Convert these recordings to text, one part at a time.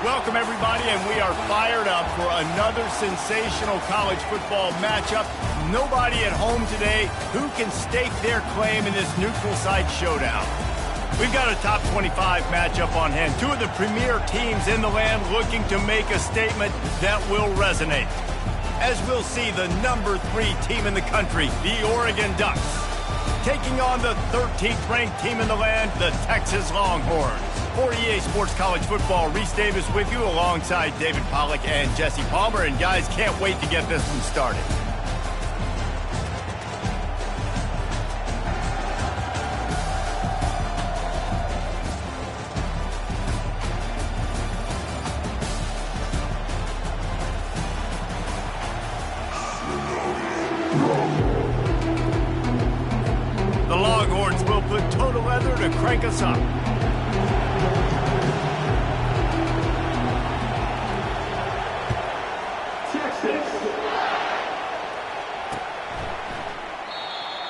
Welcome, everybody, and we are fired up for another sensational college football matchup. Nobody at home today who can stake their claim in this neutral site showdown. We've got a top 25 matchup on hand. Two of the premier teams in the land looking to make a statement that will resonate. As we'll see, the number 3 team in the country, the Oregon Ducks, taking on the 13th ranked team in the land, the Texas Longhorns. For EA Sports College Football, Reese Davis with you alongside David Pollack and Jesse Palmer. And guys, can't wait to get this one started. The Longhorns will put total leather to crank us up.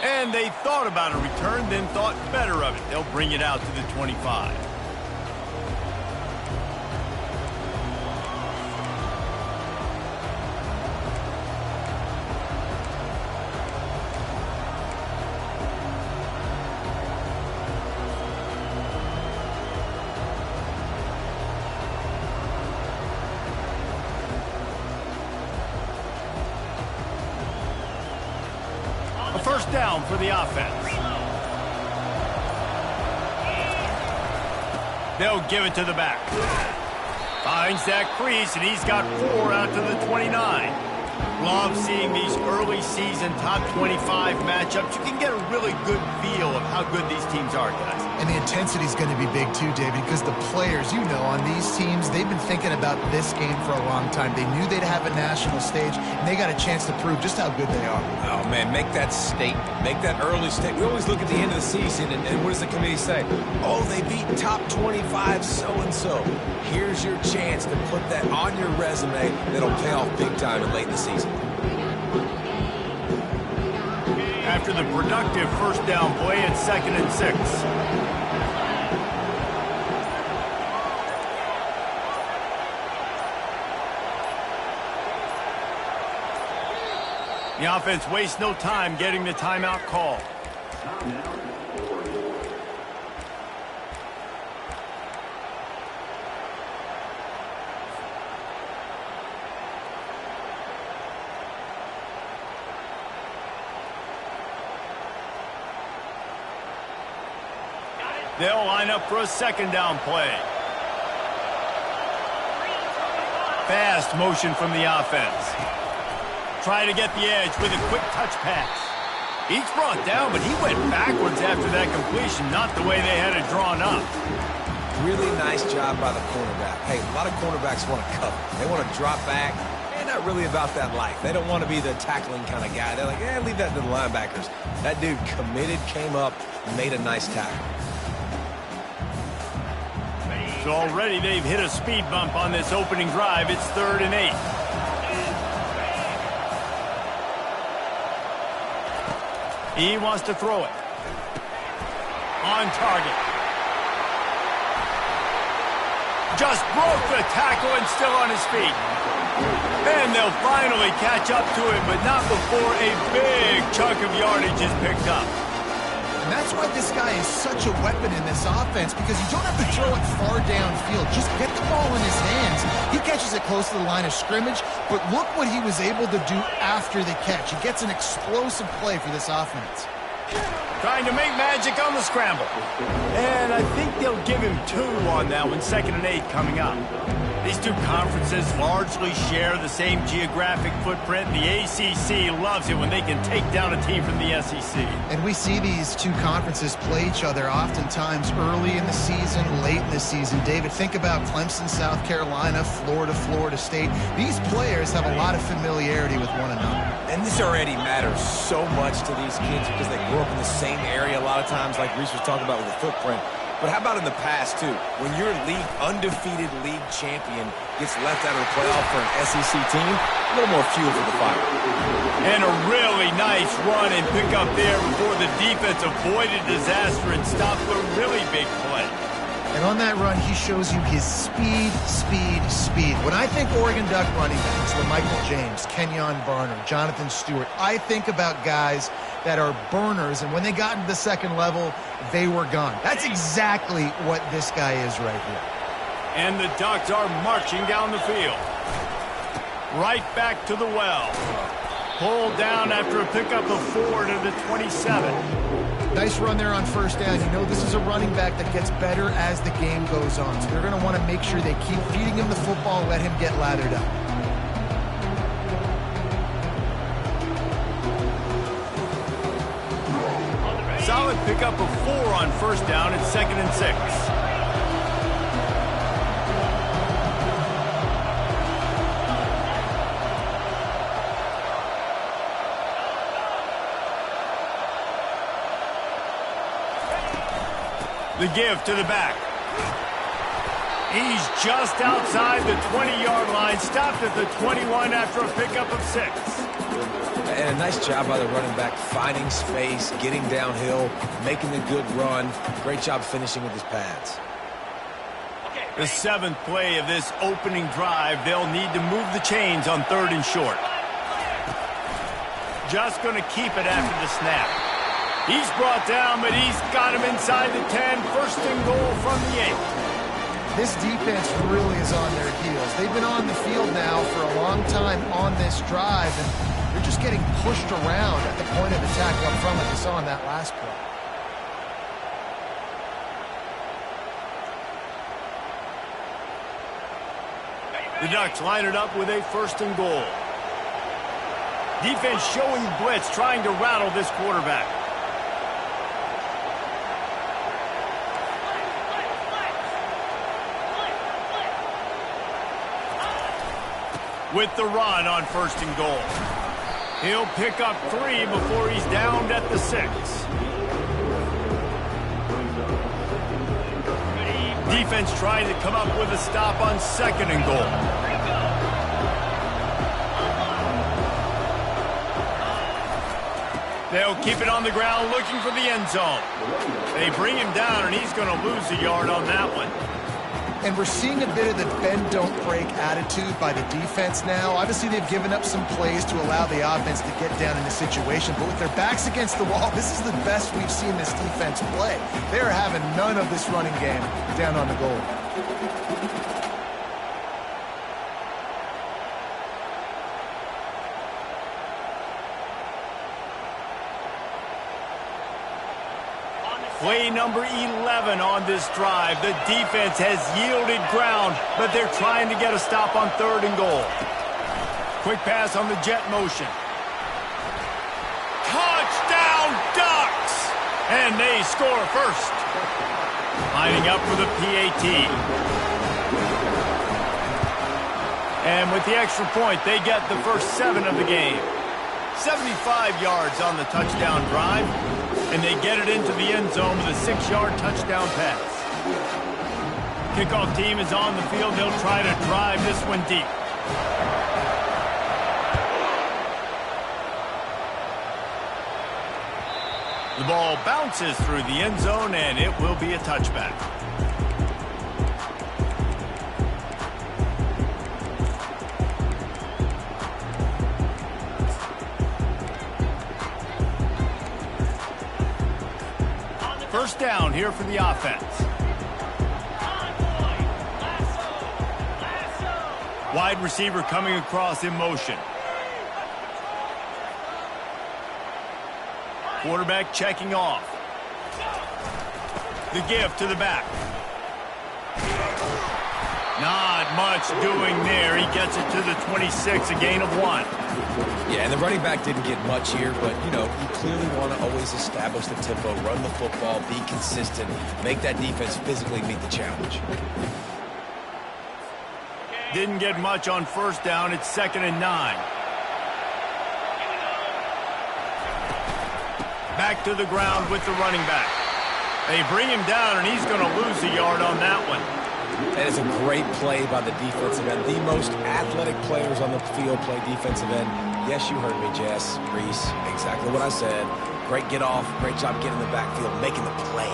And they thought about a return, then thought better of it. They'll bring it out to the 25. A first down for the offense. They'll give it to the back. Finds that crease, and he's got 4 out to the 29. Love seeing these early season top 25 matchups. You can get a really good feel of how good these teams are, guys. And the intensity is going to be big too, David, because the players, you know, on these teams, they've been thinking about this game for a long time. They knew they'd have a national stage, and they got a chance to prove just how good they are. Oh, man, make that statement. Make that early statement. We always look at the end of the season, and what does the committee say? Oh, they beat top 25 so-and-so. Here's your chance to put that on your resume that'll pay off big time in late in the season. After the productive first down play, it's 2nd and 6. The offense wastes no time getting the timeout call. They'll line up for a 2nd down play. Fast motion from the offense. Try to get the edge with a quick touch pass. He's brought down, but he went backwards after that completion, not the way they had it drawn up. Really nice job by the cornerback. Hey, a lot of cornerbacks want to cover. They want to drop back. They're not really about that life. They don't want to be the tackling kind of guy. They're like, leave that to the linebackers. That dude committed, came up, made a nice tackle. So already they've hit a speed bump on this opening drive. It's 3rd and 8. He wants to throw it. On target. Just broke the tackle and still on his feet. And they'll finally catch up to him, but not before a big chunk of yardage is picked up. And that's why this guy is such a weapon in this offense, because you don't have to throw it far downfield. Just get the ball in his hands. He catches it close to the line of scrimmage, but look what he was able to do after the catch. He gets an explosive play for this offense. Trying to make magic on the scramble. And I think they'll give him 2 on that one, 2nd and 8 coming up. These two conferences largely share the same geographic footprint. The ACC loves it when they can take down a team from the SEC. And we see these two conferences play each other oftentimes early in the season, late in the season. David, think about Clemson, South Carolina, Florida, Florida State. These players have a lot of familiarity with one another. And this already matters so much to these kids because they grew up in the same area a lot of times, like Reese was talking about with the footprint. But how about in the past, too? When your undefeated league champion gets left out of the playoff for an SEC team, a little more fuel for the fire. And a really nice run and pick up there before the defense avoided disaster and stopped a really big play. And on that run, he shows you his speed, speed, speed. When I think Oregon Duck running backs, LaMichael James, Kenyon Barner, Jonathan Stewart, I think about guys that are burners, and when they got into the second level, they were gone. That's exactly what this guy is right here. And the Ducks are marching down the field. Right back to the well. Pulled down after a pickup of 4 to the 27. Nice run there on first down. You know this is a running back that gets better as the game goes on. So they're going to want to make sure they keep feeding him the football and let him get lathered up. Solid pickup of 4 on first down. It's 2nd and 6. The give to the back. He's just outside the 20-yard line. Stopped at the 21 after a pickup of 6. And a nice job by the running back, finding space, getting downhill, making a good run. Great job finishing with his pads. The 7th play of this opening drive. They'll need to move the chains on 3rd and short. Just going to keep it after the snap. He's brought down, but he's got him inside the 10. 1st and goal from the 8. This defense really is on their heels. They've been on the field now for a long time on this drive, and they're just getting pushed around at the point of attack up front like we saw on that last play. The Ducks line it up with a 1st and goal. Defense showing blitz, trying to rattle this quarterback. With the run on 1st and goal. He'll pick up 3 before he's downed at the 6. Defense trying to come up with a stop on 2nd and goal. They'll keep it on the ground looking for the end zone. They bring him down, and he's going to lose a yard on that one. And we're seeing a bit of the bend-don't-break attitude by the defense now. Obviously, they've given up some plays to allow the offense to get down in the situation. But with their backs against the wall, this is the best we've seen this defense play. They're having none of this running game down on the goal. Play number 11 on this drive. The defense has yielded ground, but they're trying to get a stop on 3rd and goal. Quick pass on the jet motion. Touchdown, Ducks! And they score first. Lining up for the PAT. And with the extra point, they get the first 7 of the game. 75 yards on the touchdown drive. And they get it into the end zone with a 6-yard touchdown pass. Kickoff team is on the field. They'll try to drive this one deep. The ball bounces through the end zone, and it will be a touchback. First down here for the offense. Wide receiver coming across in motion. Quarterback checking off. The give to the back. Not much doing there. He gets it to the 26, a gain of 1. Yeah, and the running back didn't get much here, but, you know, you clearly want to always establish the tempo, run the football, be consistent, make that defense physically meet the challenge. Didn't get much on first down. It's 2nd and 9. Back to the ground with the running back. They bring him down, and he's going to lose a yard on that one. That is a great play by the defensive end. The most athletic players on the field play defensive end. Yes, you heard me, Jess, Reese. Exactly what I said. Great get off. Great job getting in the backfield, making the play.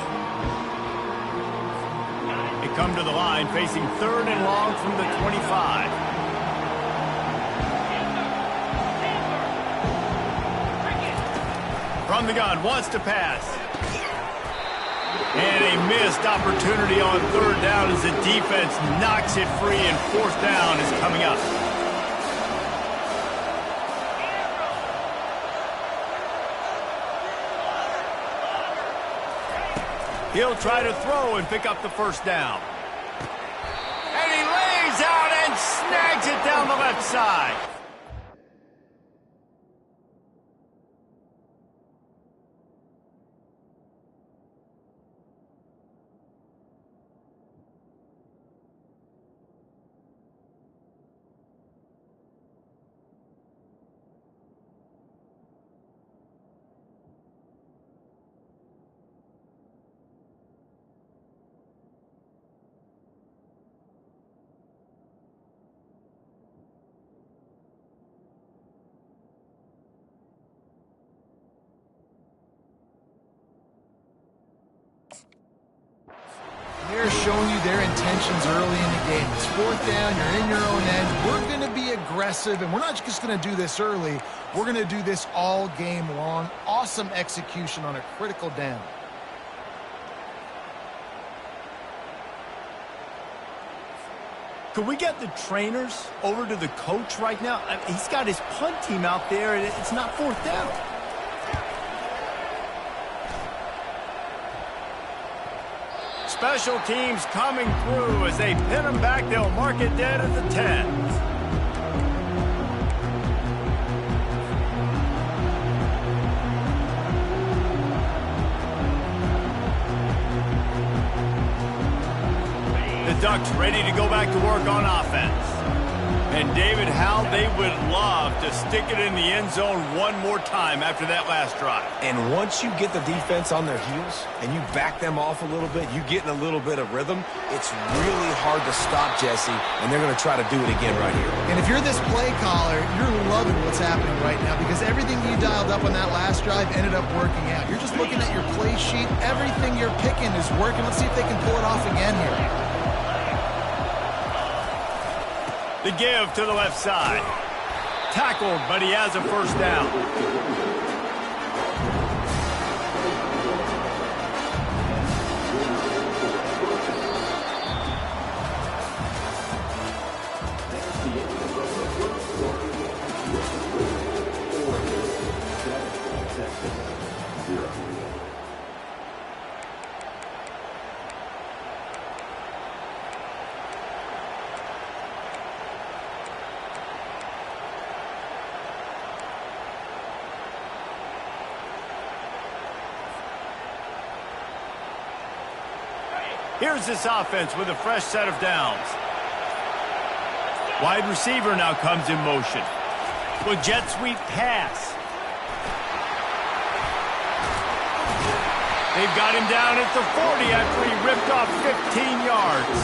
come to the line, facing 3rd and long from the 25. From the gun, wants to pass. And a missed opportunity on 3rd down as the defense knocks it free, and 4th down is coming up. He'll try to throw and pick up the 1st down. And he lays out and snags it down the left side. They're showing you their intentions early in the game. It's 4th down, you're in your own end. We're going to be aggressive, and we're not just going to do this early. We're going to do this all game long. Awesome execution on a critical down. Could we get the trainers over to the coach right now? I mean, he's got his punt team out there, and it's not 4th down. Special teams coming through as they pin them back. They'll mark it dead at the 10. The Ducks ready to go back to work on offense. And David, how they would love to stick it in the end zone one more time after that last drive. And once you get the defense on their heels and you back them off a little bit, you get in a little bit of rhythm, it's really hard to stop, Jesse, and they're going to try to do it again right here. And if you're this play caller, you're loving what's happening right now because everything you dialed up on that last drive ended up working out. You're just looking at your play sheet. Everything you're picking is working. Let's see if they can pull it off again here. The give to the left side. Tackled, but he has a 1st down. Here's this offense with a fresh set of downs. Wide receiver now comes in motion. With jet sweep pass. They've got him down at the 40 after he ripped off 15 yards.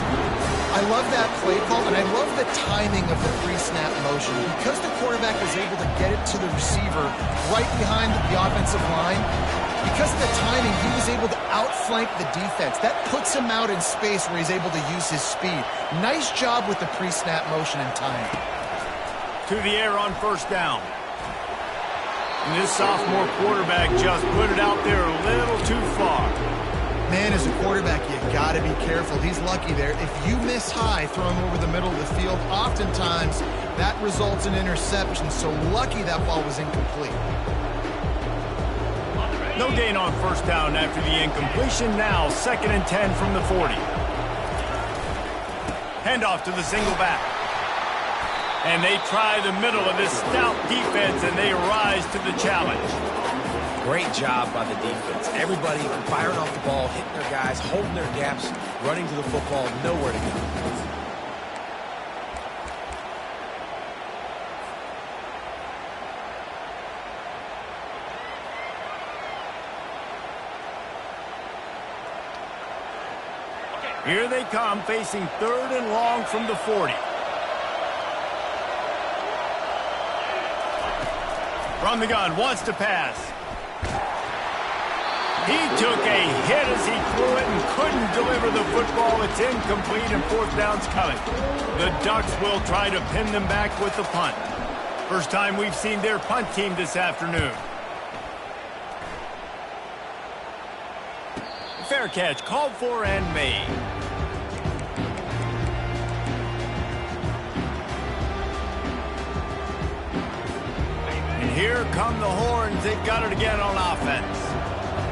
I love that play call, and I love the timing of the pre-snap motion. Because the quarterback was able to get it to the receiver right behind the offensive line, because of the timing, he was able to outflank the defense. That puts him out in space where he's able to use his speed. Nice job with the pre-snap motion and timing. To the air on 1st down. And this sophomore quarterback just put it out there a little too far. Man, as a quarterback, you got to be careful. He's lucky there. If you miss high throwing over the middle of the field, oftentimes that results in interception. So lucky that ball was incomplete. No gain on 1st down after the incompletion. Now 2nd and 10 from the 40. Handoff to the single back. And they try the middle of this stout defense, and they rise to the challenge. Great job by the defense. Everybody firing off the ball, hitting their guys, holding their gaps, running to the football, nowhere to go. Here they come, facing 3rd and long from the 40. From the gun, wants to pass. He took a hit as he threw it and couldn't deliver the football. It's incomplete and fourth down's coming. The Ducks will try to pin them back with the punt. First time we've seen their punt team this afternoon. Fair catch called for and made. And here come the horns. They've got it again on offense.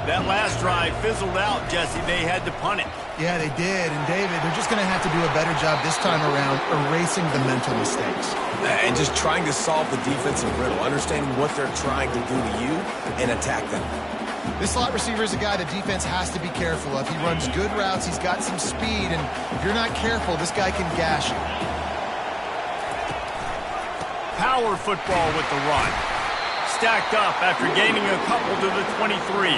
That last drive fizzled out, Jesse. They had to punt it. Yeah, they did. And, David, they're just going to have to do a better job this time around erasing the mental mistakes. And just trying to solve the defensive riddle, understanding what they're trying to do to you and attack them. This slot receiver is a guy the defense has to be careful of. He runs good routes. He's got some speed. And if you're not careful, this guy can gash you. Power football with the run. Stacked up after gaining a couple to the 23.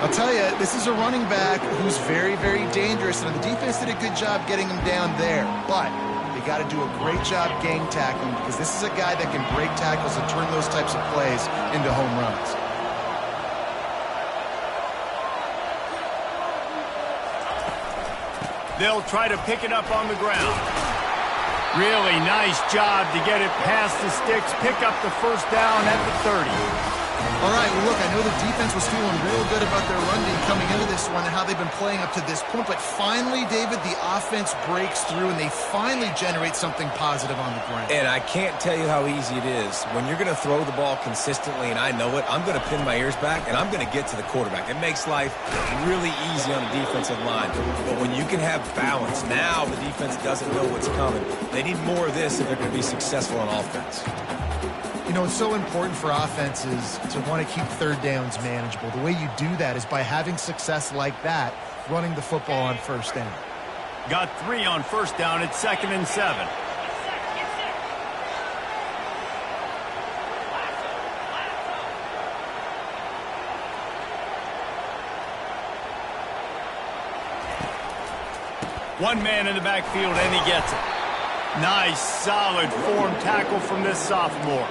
I'll tell you, this is a running back who's very, very dangerous, and the defense did a good job getting him down there. But they got to do a great job gang tackling because this is a guy that can break tackles and turn those types of plays into home runs. They'll try to pick it up on the ground. Really nice job to get it past the sticks, pick up the first down at the 30. All right, well, look, I know the defense was feeling real good about their run game coming into this one and how they've been playing up to this point, but finally, David, the offense breaks through and they finally generate something positive on the ground. And I can't tell you how easy it is. When you're going to throw the ball consistently, and I know it, I'm going to pin my ears back, and I'm going to get to the quarterback. It makes life really easy on the defensive line. But when you can have balance, now the defense doesn't know what's coming. They need more of this if they're going to be successful on offense. You know, it's so important for offenses to want to keep third downs manageable. The way you do that is by having success like that, running the football on first down. Got 3 on first down at 2nd and 7. One man in the backfield, and he gets it. Nice, solid form tackle from this sophomore.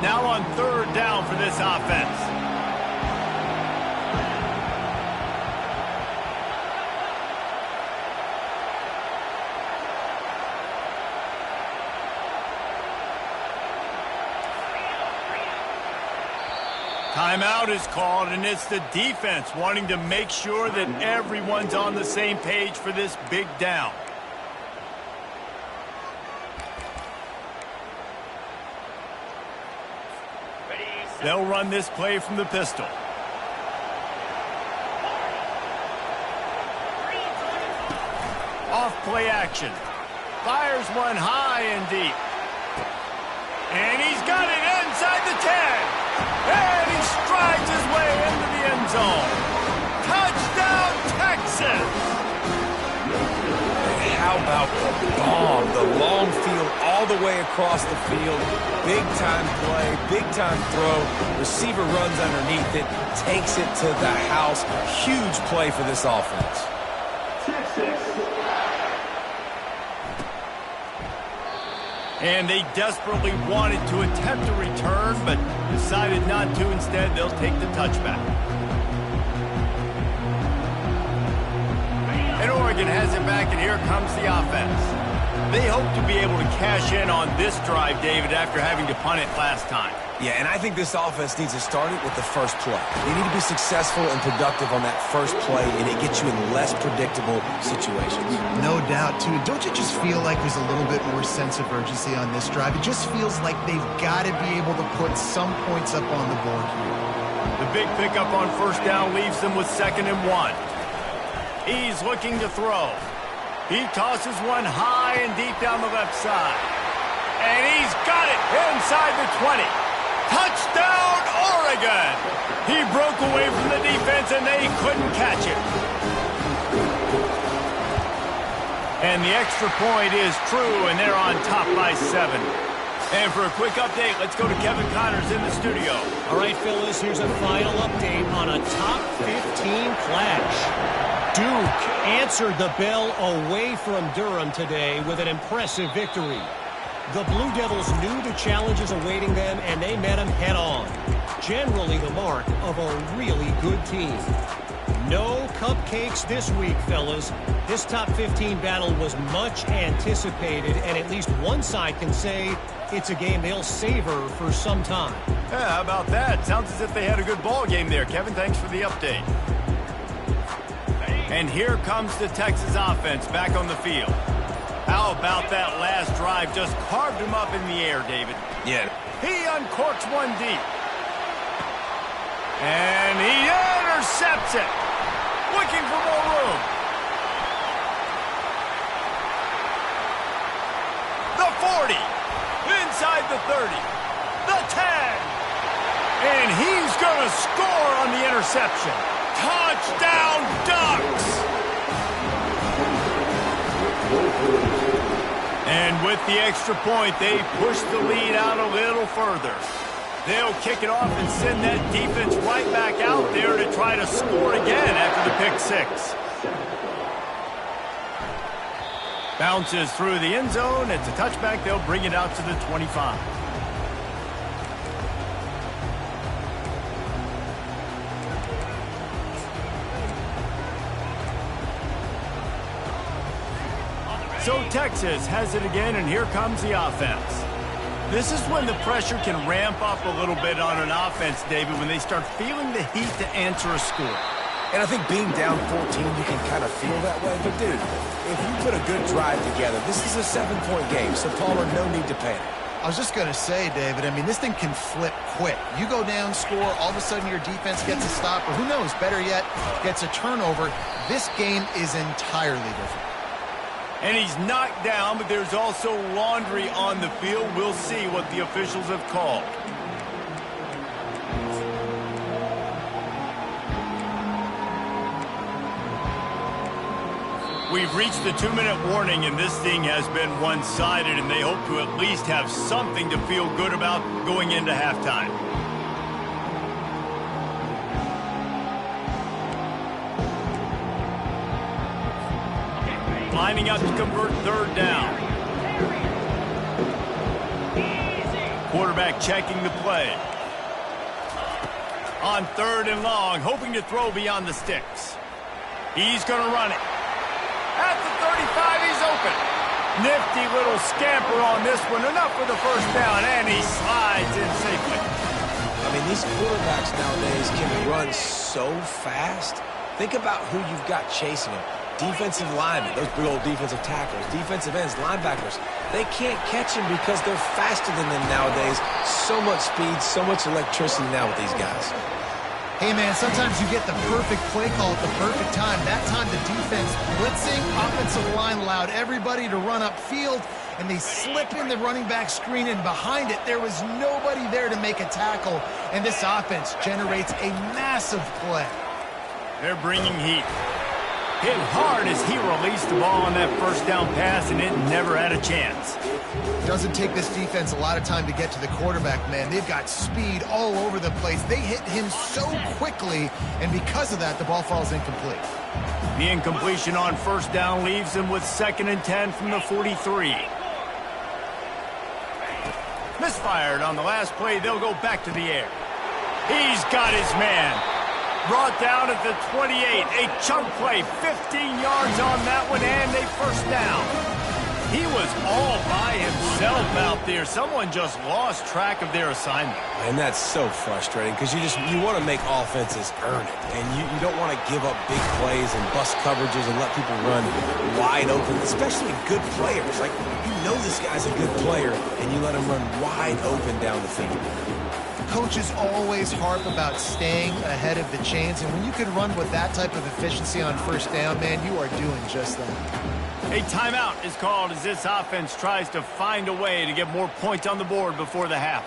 Now on third down for this offense. Timeout is called, and it's the defense wanting to make sure that everyone's on the same page for this big down. They'll run this play from the pistol. Off play action. Fires one high and deep. And he's got it inside the 10. And he strides his way into the end zone. Touchdown, Texas! How about the bomb? The long field all the way across the field. Big-time play, big-time throw. Receiver runs underneath it, takes it to the house. Huge play for this offense. And they desperately wanted to attempt a return, but decided not to. Instead, they'll take the touchback. And Oregon has it back, and here comes the offense. They hope to be able to cash in on this drive, David, after having to punt it last time. Yeah, and I think this offense needs to start it with the first play. They need to be successful and productive on that first play, and it gets you in less predictable situations. No doubt, too. Don't you just feel like there's a little bit more sense of urgency on this drive? It just feels like they've got to be able to put some points up on the board here. The big pickup on first down leaves them with 2nd and 1. He's looking to throw. He tosses one high and deep down the left side. And he's got it inside the 20. Touchdown, Oregon! He broke away from the defense, and they couldn't catch it. And the extra point is true, and they're on top by 7. And for a quick update, let's go to Kevin Connors in the studio. All right, fellas, here's a final update on a top 15 clash. Duke answered the bell away from Durham today with an impressive victory. The Blue Devils knew the challenges awaiting them, and they met them head-on. Generally the mark of a really good team. No cupcakes this week, fellas. This top 15 battle was much anticipated, and at least one side can say it's a game they'll savor for some time. Yeah, how about that? Sounds as if they had a good ball game there. Kevin, thanks for the update. And here comes the Texas offense back on the field. How about that last drive? Just carved him up in the air, David. Yeah. He uncorks one deep. And he intercepts it. Looking for more room. The 40. Inside the 30. The 10. And he's going to score on the interception. Touchdown, Ducks! And with the extra point, they push the lead out a little further. They'll kick it off and send that defense right back out there to try to score again after the pick six. Bounces through the end zone. It's a touchback. They'll bring it out to the 25. So Texas has it again, and here comes the offense. This is when the pressure can ramp up a little bit on an offense, David, when they start feeling the heat to answer a score. And I think being down 14, you can kind of feel that way. But, dude, if you put a good drive together, this is a 7-point game, so, Palmer, no need to panic. I was just going to say, David, I mean, this thing can flip quick. You go down, score, all of a sudden your defense gets a stop, or who knows, better yet, gets a turnover. This game is entirely different. And he's knocked down, but there's also laundry on the field. We'll see what the officials have called. We've reached the 2-minute warning, and this thing has been one-sided, and they hope to at least have something to feel good about going into halftime. Lining up to convert third down. Quarterback checking the play. On third and long, hoping to throw beyond the sticks. He's going to run it. At the 35, he's open. Nifty little scamper on this one. Enough for the first down, and he slides in safely. I mean, these quarterbacks nowadays can run so fast. Think about who you've got chasing him. Defensive linemen, those big old defensive tackles, defensive ends, linebackers, they can't catch him because they're faster than them nowadays. So much speed, so much electricity now with these guys. Hey, man, sometimes you get the perfect play call at the perfect time. That time the defense blitzing, offensive line allowed everybody to run upfield, and they slip in the running back screen, and behind it, there was nobody there to make a tackle, and this offense generates a massive play. They're bringing heat. Hit hard as he released the ball on that first down pass, and it never had a chance. Doesn't take this defense a lot of time to get to the quarterback, man. They've got speed all over the place. They hit him so quickly, and because of that, the ball falls incomplete. The incompletion on first down leaves him with 2nd and 10 from the 43. Misfired on the last play. They'll go back to the air. He's got his man. Brought down at the 28. A chunk play, 15 yards on that one, and a first down. He was all by himself out there. Someone just lost track of their assignment. And that's so frustrating because you want to make offenses earn it. And you don't want to give up big plays and bust coverages and let people run wide open, especially good players. Like, you know this guy's a good player, and you let him run wide open down the field. Coaches always harp about staying ahead of the chains, and when you can run with that type of efficiency on first down, man, you are doing just that. A timeout is called as this offense tries to find a way to get more points on the board before the half.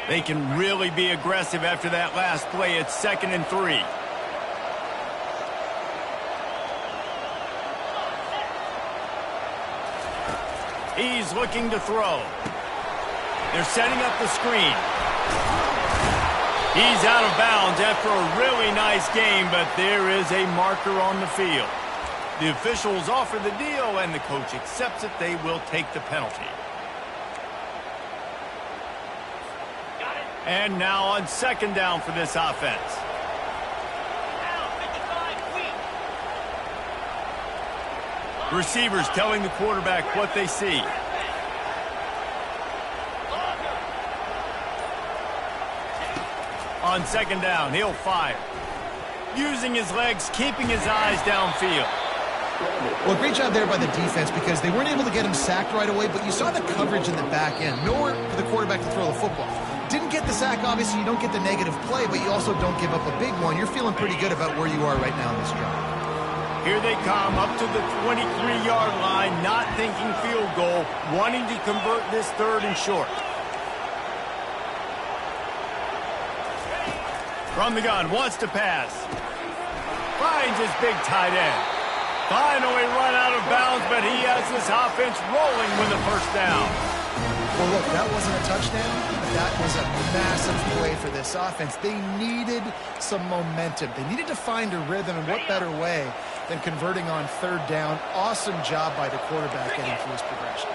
They can really be aggressive after that last play. It's 2nd and 3. He's looking to throw. They're setting up the screen. He's out of bounds after a really nice game, but there is a marker on the field. The officials offer the deal, and the coach accepts it. They will take the penalty. And now on second down for this offense. Receivers telling the quarterback what they see. On second down, he'll fire. Using his legs, keeping his eyes downfield. Well, great job there by the defense because they weren't able to get him sacked right away, but you saw the coverage in the back end. Nowhere for the quarterback to throw the football. Didn't get the sack, obviously. You don't get the negative play, but you also don't give up a big one. You're feeling pretty good about where you are right now in this drive. Here they come up to the 23-yard line, not thinking field goal, wanting to convert this third and short. From the gun, wants to pass. Finds his big tight end. Finally run out of bounds, but he has this offense rolling with the first down. Well, look, that wasn't a touchdown, but that was a massive play for this offense. They needed some momentum. They needed to find a rhythm, and what better way than converting on third down. Awesome job by the quarterback getting through his progression.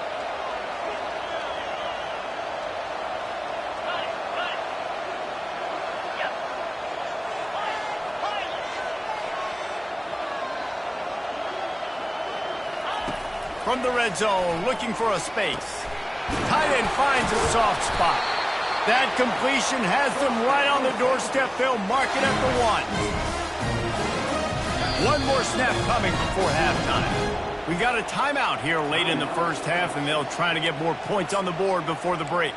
From the red zone, looking for a space. Tight end finds a soft spot. That completion has them right on the doorstep. They'll mark it at the 1. One more snap coming before halftime. We got a timeout here late in the first half, and they'll try to get more points on the board before the break.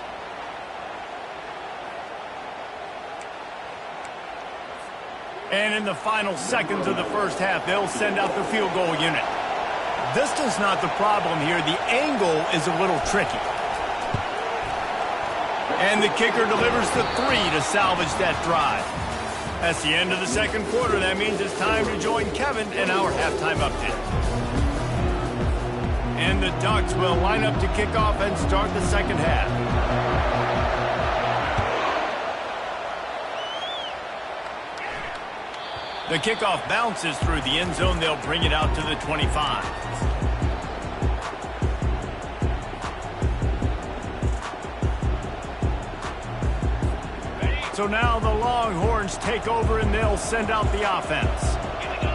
And in the final seconds of the first half, they'll send out the field goal unit. Distance not the problem here. The angle is a little tricky. And the kicker delivers the 3 to salvage that drive. That's the end of the second quarter. That means it's time to join Kevin in our halftime update. And the Ducks will line up to kick off and start the second half. The kickoff bounces through the end zone. They'll bring it out to the 25. So now the Longhorns take over and they'll send out the offense.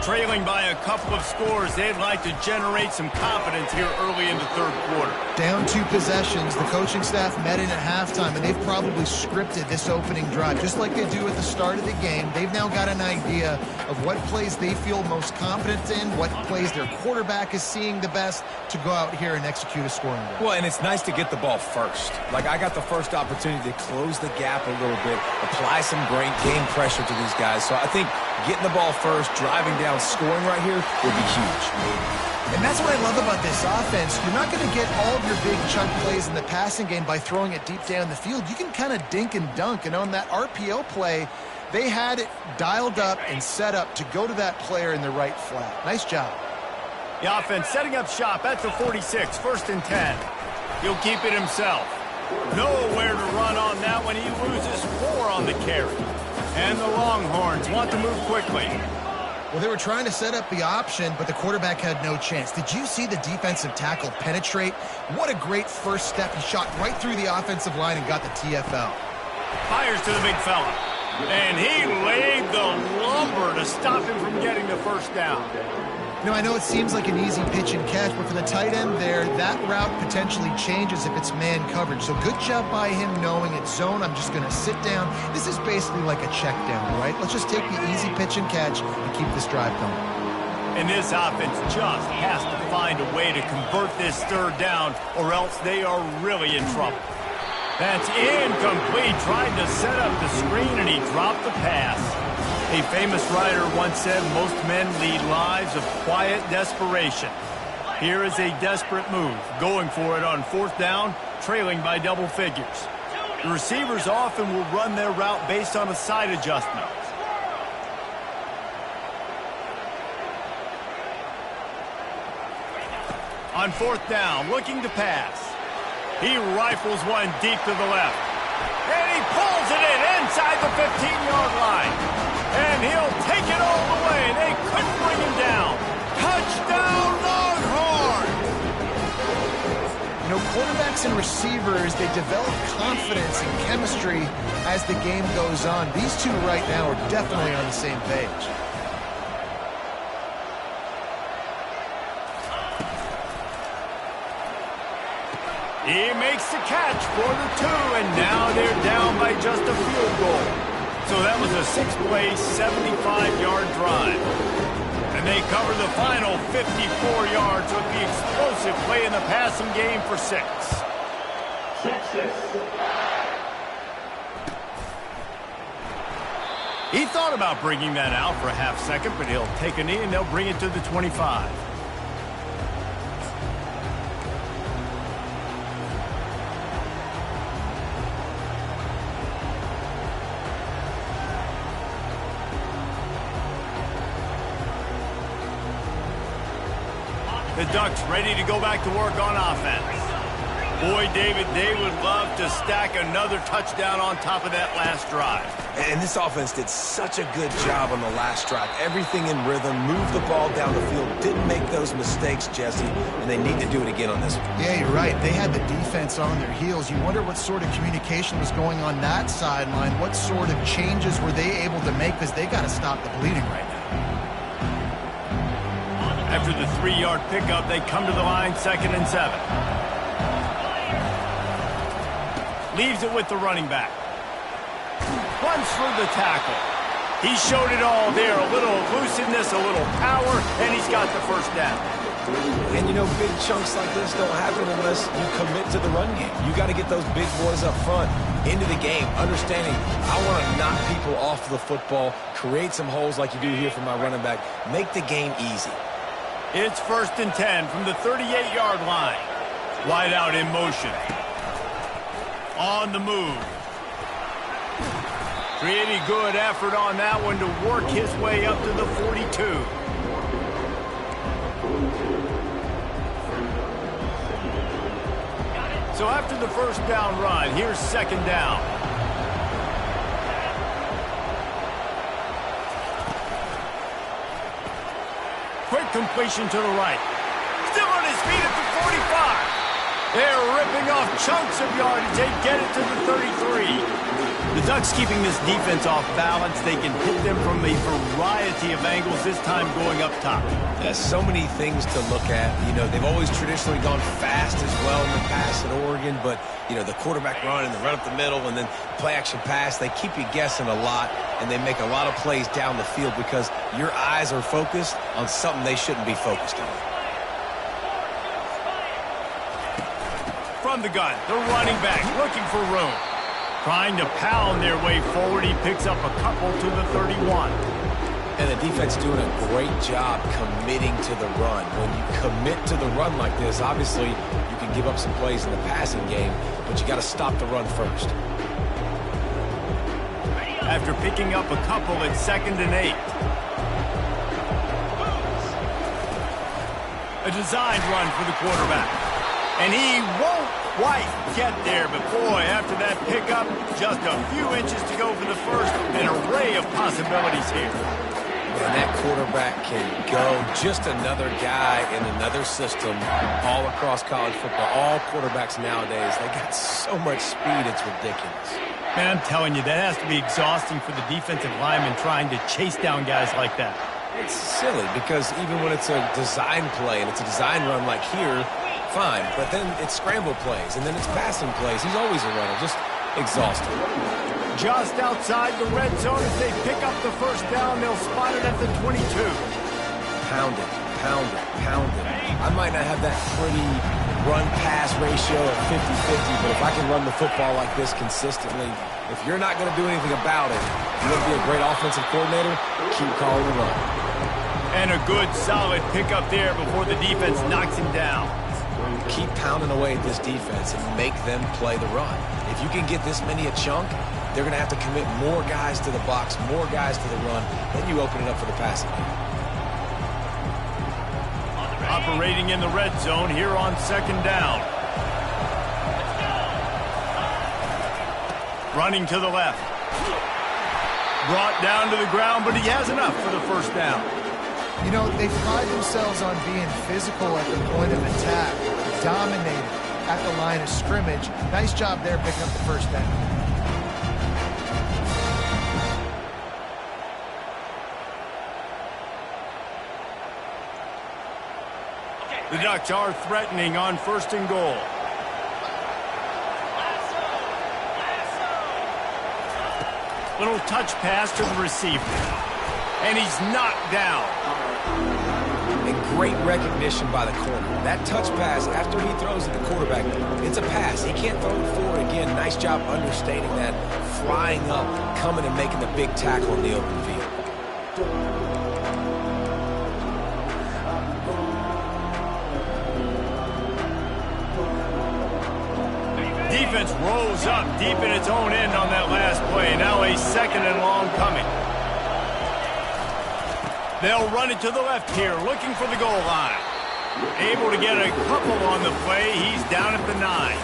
Trailing by a couple of scores, they'd like to generate some confidence here early in the third quarter. Down 2 possessions, the coaching staff met in at halftime, and they've probably scripted this opening drive, just like they do at the start of the game. They've now got an idea of what plays they feel most confident in, what plays their quarterback is seeing the best to go out here and execute a scoring drive. Well, and it's nice to get the ball first. Like, I got the first opportunity to close the gap a little bit, apply some great game pressure to these guys. So I think getting the ball first, driving down, scoring right here would be huge. And that's what I love about this offense. You're not going to get all of your big chunk plays in the passing game by throwing it deep down the field. You can kind of dink and dunk. And on that RPO play, they had it dialed up and set up to go to that player in the right flat. Nice job. The offense setting up shop at the 46, 1st and 10. He'll keep it himself. Nowhere to run on that one. He loses 4 on the carry. And the Longhorns want to move quickly. Well, they were trying to set up the option, but the quarterback had no chance. Did you see the defensive tackle penetrate? What a great first step. He shot right through the offensive line and got the TFL. Fires to the big fella. And he laid the lumber to stop him from getting the first down. You know, I know it seems like an easy pitch and catch, but for the tight end there, that route potentially changes if it's man coverage. So good job by him knowing it's zone. I'm just going to sit down. This is basically like a check down, right? Let's just take the easy pitch and catch and keep this drive going. And this offense just has to find a way to convert this third down, or else they are really in trouble. That's incomplete. Tried to set up the screen, and he dropped the pass. A famous writer once said, most men lead lives of quiet desperation. Here is a desperate move, going for it on 4th down, trailing by double figures. The receivers often will run their route based on a side adjustment. On fourth down, looking to pass. He rifles one deep to the left. And he pulls it in inside the 15-yard line. And he'll take it all the way. They couldn't bring him down. Touchdown, Longhorn! You know, quarterbacks and receivers, they develop confidence and chemistry as the game goes on. These two right now are definitely on the same page. He makes the catch for the 2, and now they're down by just a field goal. So that was a 6-play, 75-yard drive. And they cover the final 54 yards with the explosive play in the passing game for 6. He thought about bringing that out for a half second, but he'll take a knee and they'll bring it to the 25. The Ducks ready to go back to work on offense. Boy, David, they would love to stack another touchdown on top of that last drive. And this offense did such a good job on the last drive. Everything in rhythm, moved the ball down the field, didn't make those mistakes, Jesse, and they need to do it again on this one. Yeah, you're right. They had the defense on their heels. You wonder what sort of communication was going on that sideline. What sort of changes were they able to make, because they got to stop the bleeding right now. After the 3-yard pickup, they come to the line, 2nd and 7. Leaves it with the running back. Runs through the tackle. He showed it all there. A little elusiveness, a little power, and he's got the first down. And you know, big chunks like this don't happen unless you commit to the run game. You got to get those big boys up front into the game, understanding I want to knock people off the football, create some holes like you do here for my running back, make the game easy. It's 1st and 10 from the 38-yard line. Wide out in motion. On the move. Pretty good effort on that one to work his way up to the 42. So after the first down run, here's 2nd down. Quick completion to the right. Still on his feet at the 45. They're ripping off chunks of yardage. They get it to the 33. The Ducks keeping this defense off balance. They can hit them from a variety of angles, this time going up top. There's so many things to look at. You know, they've always traditionally gone fast as well in the past at Oregon, but, you know, the quarterback run and the run up the middle and then play-action pass, they keep you guessing a lot, and they make a lot of plays down the field because your eyes are focused on something they shouldn't be focused on. From the gun, the running back looking for room. Trying to pound their way forward. He picks up a couple to the 31. And the defense doing a great job committing to the run. When you commit to the run like this, obviously you can give up some plays in the passing game, but you got to stop the run first. After picking up a couple, it's 2nd and 8. A designed run for the quarterback. And he won't quite get there, but boy, after that pickup, just a few inches to go for the first. An array of possibilities here. And that quarterback can go. Just another guy in another system all across college football. All quarterbacks nowadays, they got so much speed, it's ridiculous. Man, I'm telling you, that has to be exhausting for the defensive lineman trying to chase down guys like that. It's silly because even when it's a design play and it's a design run like here, fine, but then it's scramble plays, and then it's passing plays. He's always a runner, just exhausted. Just outside the red zone as they pick up the first down, they'll spot it at the 22. Pound it, pound it, pound it. I might not have that pretty run-pass ratio of 50-50, but if I can run the football like this consistently, if you're not going to do anything about it, you're going to be a great offensive coordinator, keep calling the run. And a good, solid pickup there before the defense knocks him down. Keep pounding away at this defense and make them play the run. If you can get this many a chunk, they're going to have to commit more guys to the box, more guys to the run. Then you open it up for the passing game. operating in the red zone here on second down. Running to the left. Brought down to the ground, but he has enough for the first down. You know, they pride themselves on being physical at the point of attack, dominated at the line of scrimmage. Nice job there picking up the first down. The Ducks are threatening on first and goal. Little touch pass to the receiver. And he's knocked down. And great recognition by the corner. That touch pass, after he throws at the quarterback, it's a pass. He can't throw it forward again. Nice job understating that, flying up, coming and making the big tackle in the open field. Defense rolls up deep in its own end on that last play. Now a second and long coming. They'll run it to the left here, looking for the goal line. Able to get a couple on the play. He's down at the 9.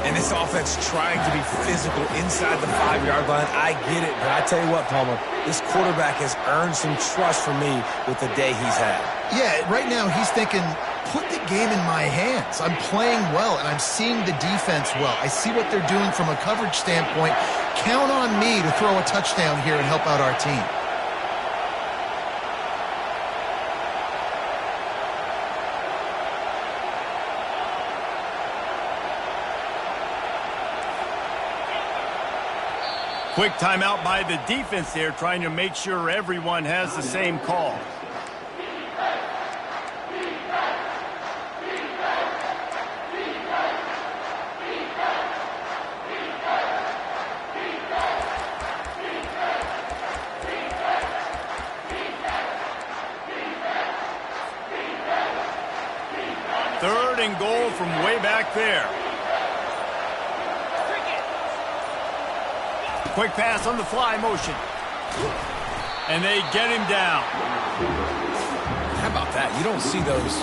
And this offense trying to be physical inside the 5-yard line. I get it, but I tell you what, Palmer, this quarterback has earned some trust from me with the day he's had. Yeah, right now he's thinking, put the game in my hands. I'm playing well, and I'm seeing the defense well. I see what they're doing from a coverage standpoint. Count on me to throw a touchdown here and help out our team. Quick timeout by the defense there, trying to make sure everyone has the same call. Third and goal from way back there. Quick pass on the fly motion. And they get him down. How about that? You don't see those,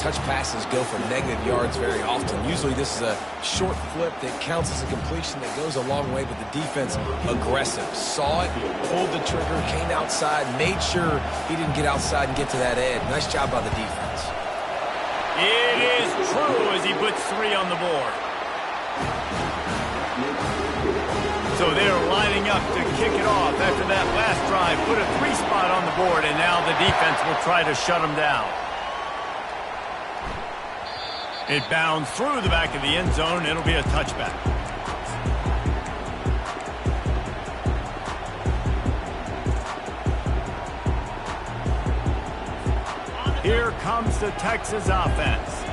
touch passes go for negative yards very often. Usually this is a short flip that counts as a completion that goes a long way, but the defense aggressive. Saw it, pulled the trigger, came outside, made sure he didn't get outside and get to that edge. Nice job by the defense. It is true as he puts 3 on the board. So they're lining up to kick it off after that last drive. Put a 3 spot on the board, and now the defense will try to shut them down. It bounds through the back of the end zone. It'll be a touchback. Here comes the Texas offense.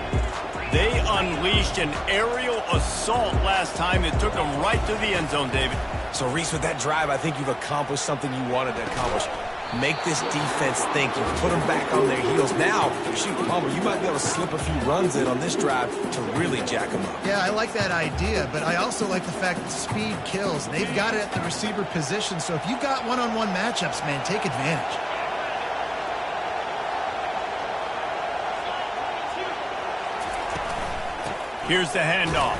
They unleashed an aerial assault last time. It took them right to the end zone, David. So, Reese, with that drive, I think you've accomplished something you wanted to accomplish. Make this defense think. You've put them back on their heels. Now, shoot, Palmer, you might be able to slip a few runs in on this drive to really jack them up. Yeah, I like that idea, but I also like the fact that speed kills. They've got it at the receiver position, so if you've got one-on-one matchups, man, take advantage. Here's the handoff.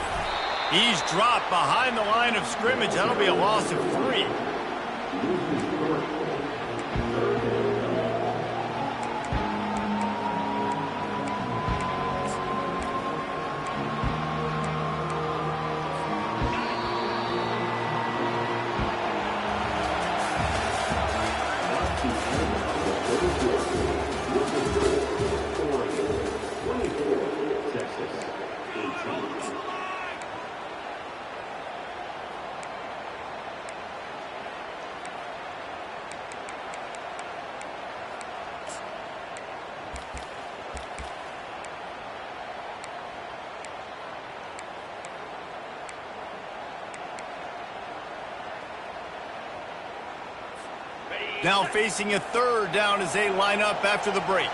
He's dropped behind the line of scrimmage. That'll be a loss of 3. Now facing a 3rd down as they line up after the break.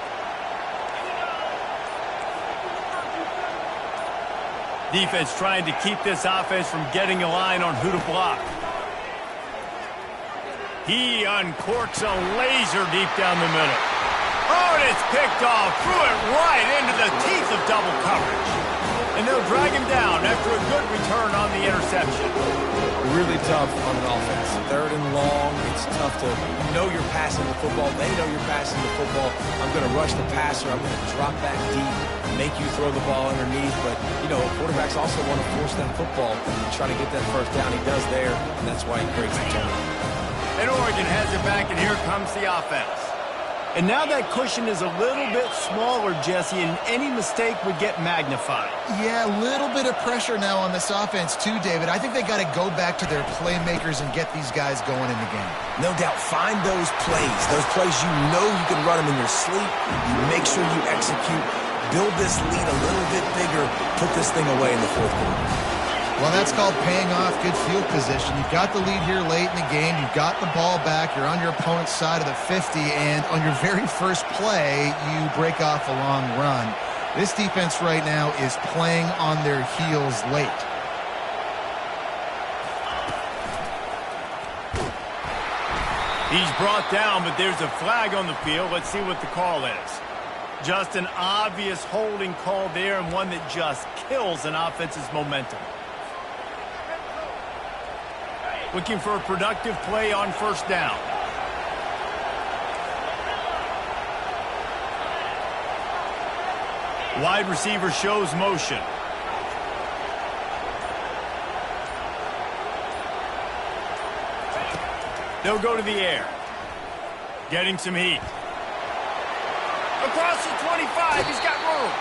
Defense trying to keep this offense from getting a line on who to block. He uncorks a laser deep down the middle. Oh, and it's picked off. Threw it right into the teeth of double coverage. And they'll drag him down after a good return on the interception. Really tough on an offense. Third and long, it's tough to know you're passing the football. They know you're passing the football. I'm going to rush the passer. I'm going to drop back deep, make you throw the ball underneath. But, you know, quarterbacks also want to force that football and try to get that first down. He does there, and that's why he breaks the turnover. And Oregon has it back, and here comes the offense. And now that cushion is a little bit smaller, Jesse, and any mistake would get magnified. Yeah, a little bit of pressure now on this offense too, David. I think they got to go back to their playmakers and get these guys going in the game. No doubt. Find those plays you know you can run them in your sleep. You make sure you execute. Build this lead a little bit bigger. Put this thing away in the fourth quarter. Well, that's called paying off good field position. You've got the lead here late in the game. You've got the ball back. You're on your opponent's side of the 50, and on your very first play, you break off a long run. This defense right now is playing on their heels late. He's brought down, but there's a flag on the field. Let's see what the call is. Just an obvious holding call there, and one that just kills an offense's momentum. Looking for a productive play on first down. Wide receiver shows motion. They'll go to the air. Getting some heat. Across the 25, he's got room.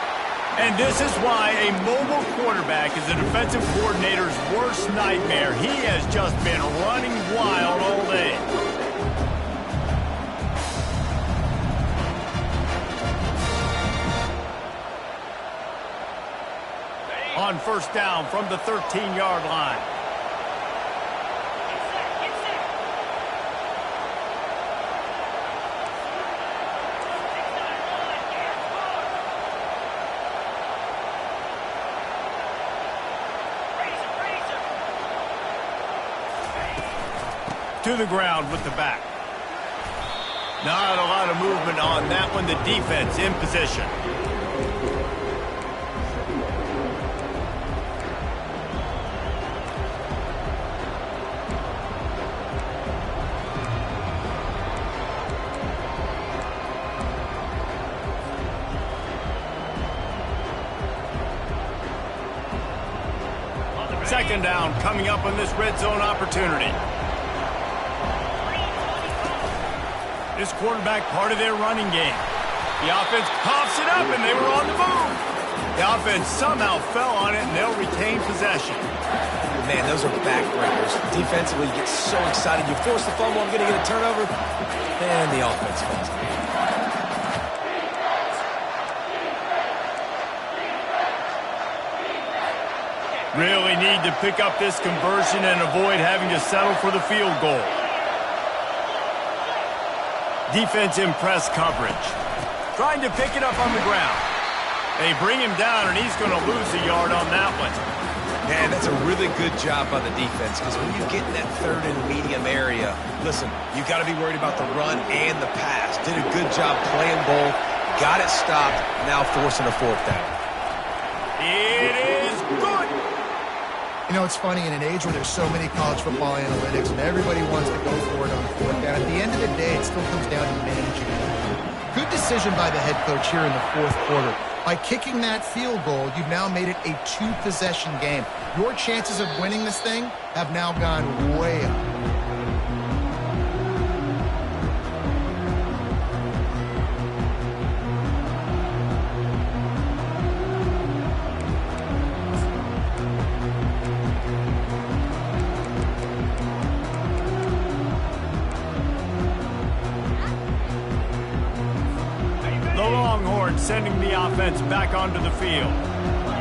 And this is why a mobile quarterback is a defensive coordinator's worst nightmare. He has just been running wild all day. On first down from the 13-yard line. To the ground with the back. Not a lot of movement on that one. The defense in position. Second down coming up on this red zone opportunity. This quarterback part of their running game. The offense coughs it up, and they were on the move. The offense somehow fell on it, and they'll retain possession. Man, those are backbreakers. Defensively, you get so excited. You force the fumble, I'm going to get a turnover, and the offense falls. Really need to pick up this conversion and avoid having to settle for the field goal. Defense in press coverage. Trying to pick it up on the ground. They bring him down, and he's going to lose a yard on that one. Man, that's a really good job by the defense, because when you get in that third and medium area, listen, you got to be worried about the run and the pass. Did a good job playing both. Got it stopped. Now forcing a fourth down. It is good. You know, it's funny, in an age where there's so many college football analytics and everybody wants to go for it on fourth down, at the end of the day, it still comes down to managing it. Good decision by the head coach here in the fourth quarter. By kicking that field goal, you've now made it a two-possession game. Your chances of winning this thing have now gone way up. Sending the offense back onto the field.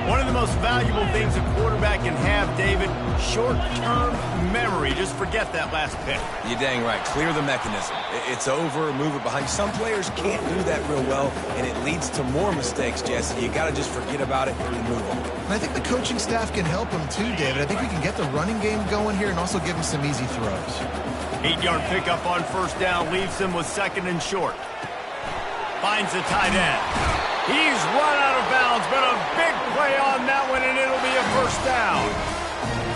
One of the most valuable things a quarterback can have, David, short-term memory. Just forget that last pick. You're dang right. Clear the mechanism. It's over, move it behind. Some players can't do that real well, and it leads to more mistakes, Jesse. You got to just forget about it and move on. And I think the coaching staff can help him too, David. I think we can get the running game going here and also give him some easy throws. 8-yard pickup on first down leaves them with second and short. Finds the tight end. He's run out of bounds, but a big play on that one, and it'll be a first down.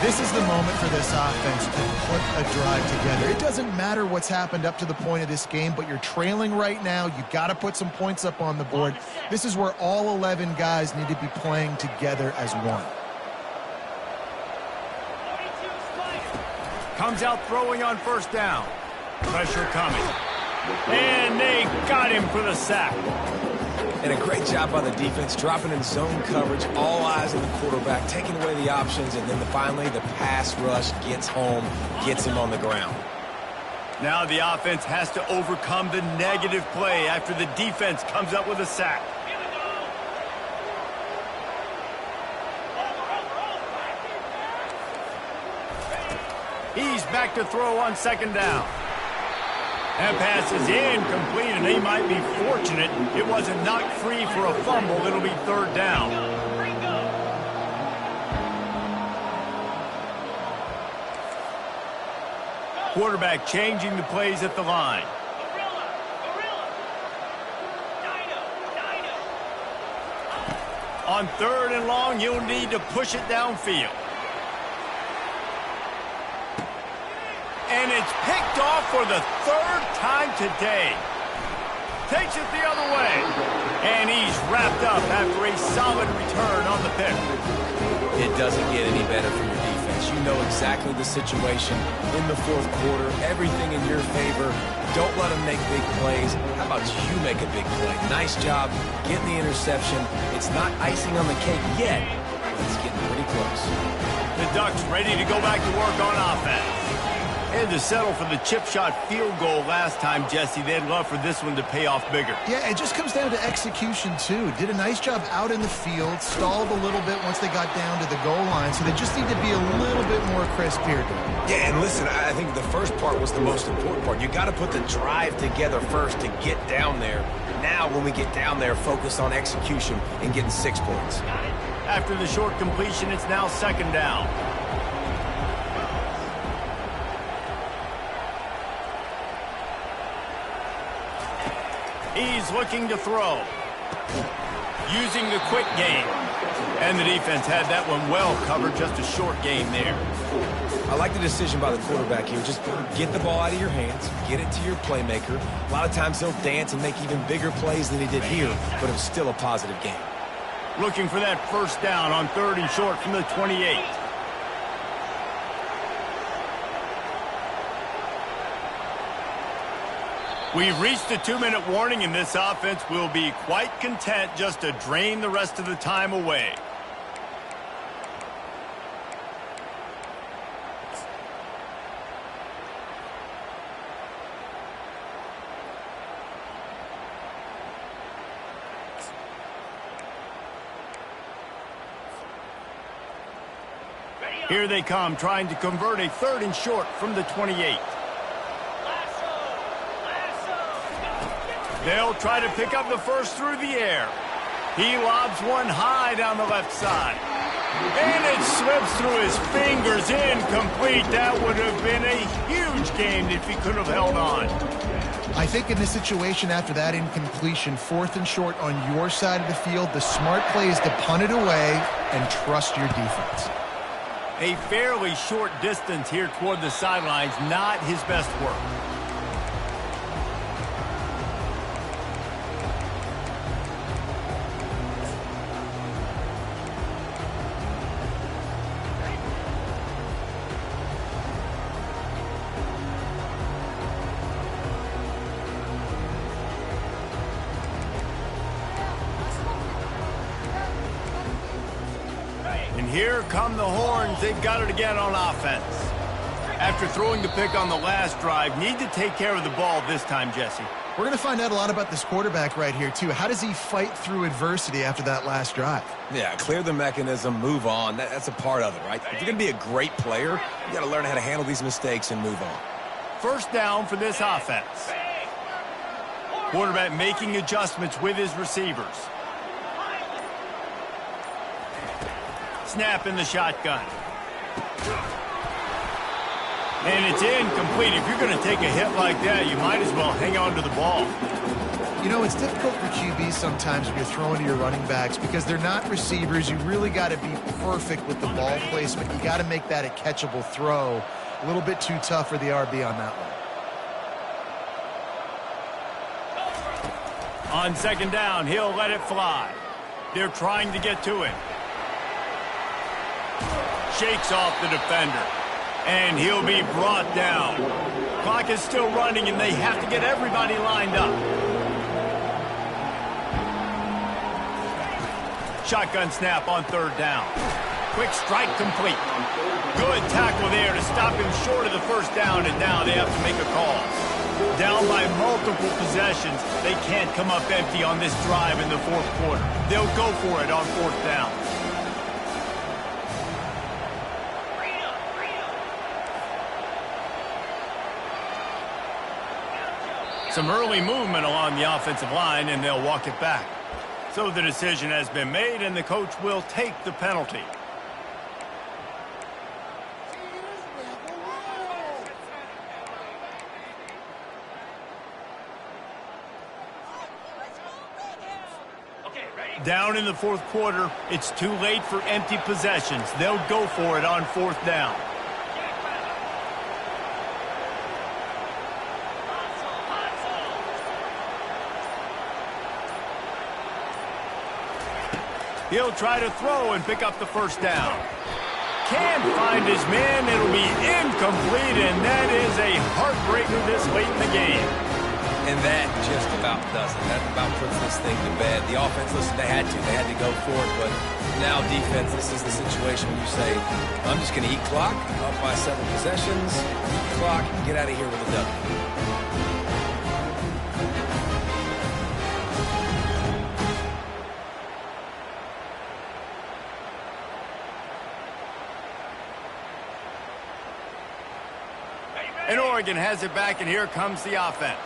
This is the moment for this offense to put a drive together. It doesn't matter what's happened up to the point of this game, but you're trailing right now. You got to put some points up on the board. This is where all 11 guys need to be playing together as one. Comes out throwing on first down. Pressure coming. And they got him for the sack. And a great job by the defense, dropping in zone coverage, all eyes on the quarterback, taking away the options, and then finally the pass rush gets home, gets him on the ground. Now the offense has to overcome the negative play after the defense comes up with a sack. He's back to throw on second down. That pass is incomplete, and they might be fortunate it wasn't knocked free for a fumble. It'll be third down. Quarterback changing the plays at the line. On third and long, you'll need to push it downfield. And it's picked off for the third time today. Takes it the other way. And he's wrapped up after a solid return on the pick. It doesn't get any better for your defense. You know exactly the situation in the fourth quarter. Everything in your favor. Don't let them make big plays. How about you make a big play? Nice job getting the interception. It's not icing on the cake yet, but it's getting pretty close. The Ducks ready to go back to work on offense. Had to settle for the chip shot field goal last time, Jesse. They'd love for this one to pay off bigger. Yeah, it just comes down to execution, too. Did a nice job out in the field, stalled a little bit once they got down to the goal line, so they just need to be a little bit more crisp here. Yeah, and listen, I think the first part was the most important part. You got to put the drive together first to get down there. Now, when we get down there, focus on execution and getting 6 points. After the short completion, it's now second down. He's looking to throw. Using the quick game. And the defense had that one well covered. Just a short game there. I like the decision by the quarterback here. Just get the ball out of your hands. Get it to your playmaker. A lot of times he'll dance and make even bigger plays than he did here, but it was still a positive game. Looking for that first down on third and short from the 28. We've reached a 2-minute warning, and this offense will be quite content just to drain the rest of the time away. Here they come, trying to convert a third and short from the 28. They'll try to pick up the first through the air. He lobs one high down the left side. And it slips through his fingers, incomplete. That would have been a huge gain if he could have held on. I think in this situation after that incompletion, fourth and short on your side of the field, the smart play is to punt it away and trust your defense. A fairly short distance here toward the sidelines, not his best work. Here come the horns. They've got it again on offense. After throwing the pick on the last drive, need to take care of the ball this time, Jesse. We're going to find out a lot about this quarterback right here, too. How does he fight through adversity after that last drive? Yeah, clear the mechanism, move on. That's a part of it, right? If you're going to be a great player, you got to learn how to handle these mistakes and move on. First down for this offense. Quarterback making adjustments with his receivers. Snap in the shotgun. And it's incomplete. If you're going to take a hit like that, you might as well hang on to the ball. You know, it's difficult for QBs sometimes when you're throwing to your running backs because they're not receivers. You really got to be perfect with the ball placement. You got to make that a catchable throw. A little bit too tough for the RB on that one. On second down, he'll let it fly. They're trying to get to him. Shakes off the defender. And he'll be brought down. Clock is still running, and they have to get everybody lined up. Shotgun snap on third down. Quick strike complete. Good tackle there to stop him short of the first down, and now they have to make a call. Down by multiple possessions, they can't come up empty on this drive in the fourth quarter. They'll go for it on fourth down. Some early movement along the offensive line, and they'll walk it back. So the decision has been made, and the coach will take the penalty. Down in the fourth quarter, it's too late for empty possessions. They'll go for it on fourth down. He'll try to throw and pick up the first down. Can't find his man. It'll be incomplete, and that is a heartbreaker this late in the game. And that just about does it. That about puts this thing to bed. The offense, listen, they had to go for it, but now defense, this is the situation where you say, I'm just going to eat clock, up by 7 possessions, eat clock, and get out of here with a W. And Oregon has it back, and here comes the offense.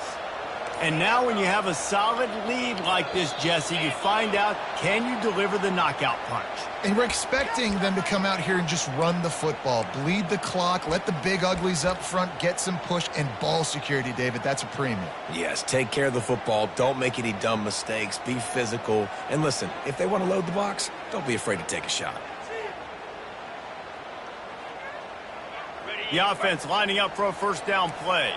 And now when you have a solid lead like this, Jesse, you find out, can you deliver the knockout punch? And we're expecting them to come out here and just run the football, bleed the clock, let the big uglies up front, get some push, and ball security, David. That's a premium. Yes, take care of the football. Don't make any dumb mistakes. Be physical. And listen, if they want to load the box, don't be afraid to take a shot. The offense lining up for a first down play.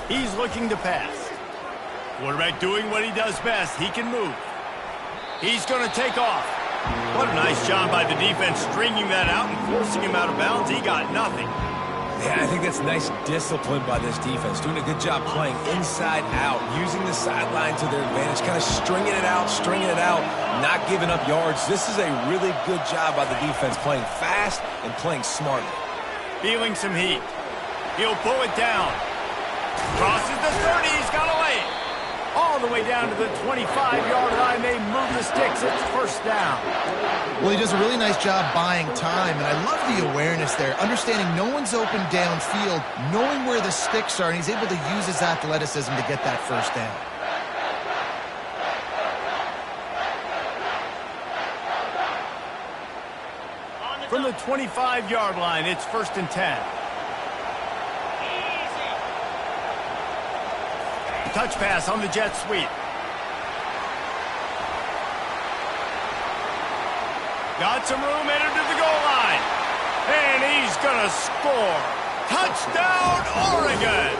He's looking to pass. Quarterback doing what he does best. He can move. He's going to take off. What a nice job by the defense stringing that out and forcing him out of bounds. He got nothing. Yeah, I think that's nice discipline by this defense. Doing a good job playing inside out, using the sideline to their advantage, kind of stringing it out, not giving up yards. This is a really good job by the defense, playing fast and playing smartly. Feeling some heat. He'll pull it down. Crosses the 30. He's got a lane. All the way down to the 25-yard line. They move the sticks. It's first down. Well, he does a really nice job buying time, and I love the awareness there. Understanding no one's open downfield, knowing where the sticks are, and he's able to use his athleticism to get that first down. From the 25-yard line, it's first and 10. Touch pass on the jet sweep. Got some room, headed to the goal line. And he's going to score. Touchdown, Oregon!